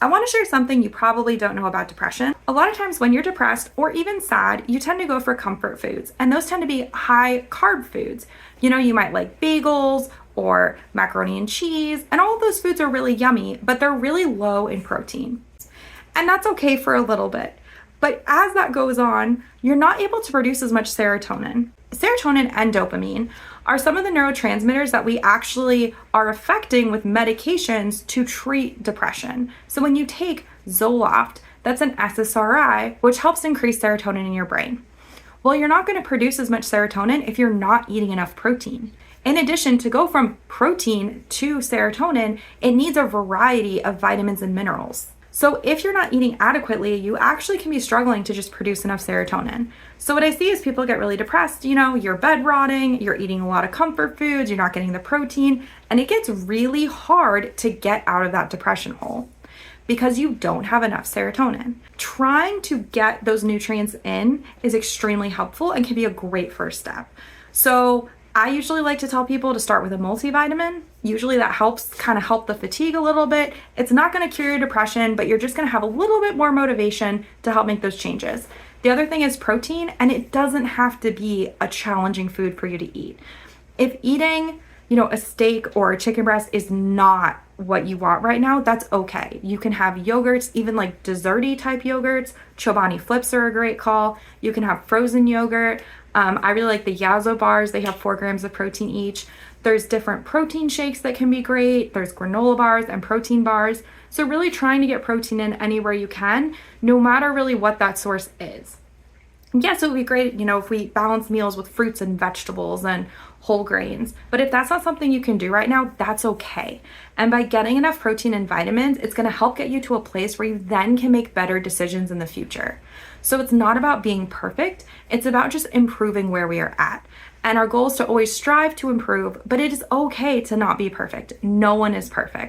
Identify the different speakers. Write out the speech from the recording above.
Speaker 1: I want to share something you probably don't know about depression. A lot of times when you're depressed or even sad, you tend to go for comfort foods, and those tend to be high carb foods. You might like bagels or macaroni and cheese, and all of those foods are really yummy, but they're really low in protein. And that's okay for a little bit. But as that goes on, you're not able to produce as much serotonin. Serotonin and dopamine are some of the neurotransmitters that we actually are affecting with medications to treat depression. So when you take Zoloft, that's an SSRI, which helps increase serotonin in your brain. Well, you're not going to produce as much serotonin if you're not eating enough protein. In addition, to go from protein to serotonin, it needs a variety of vitamins and minerals. So if you're not eating adequately, you actually can be struggling to just produce enough serotonin. So what I see is people get really depressed, you're bed rotting, you're eating a lot of comfort foods, you're not getting the protein, and it gets really hard to get out of that depression hole because you don't have enough serotonin. Trying to get those nutrients in is extremely helpful and can be a great first step. So I usually like to tell people to start with a multivitamin. Usually that helps kind of help the fatigue a little bit. It's not going to cure your depression, but you're just going to have a little bit more motivation to help make those changes. The other thing is protein, and it doesn't have to be a challenging food for you to eat. If eating, a steak or a chicken breast is not what you want right now, that's okay. You can have yogurts, even like desserty type yogurts. Chobani flips are a great call. You can have frozen yogurt. I really like the Yazo bars. They have 4 grams of protein each. There's different protein shakes that can be great. There's granola bars and protein bars. So really trying to get protein in anywhere you can, no matter really what that source is. Yes, it would be great, if we balance meals with fruits and vegetables and whole grains. But if that's not something you can do right now, that's okay. And by getting enough protein and vitamins, it's going to help get you to a place where you then can make better decisions in the future. So it's not about being perfect. It's about just improving where we are at. And our goal is to always strive to improve, but it is okay to not be perfect. No one is perfect.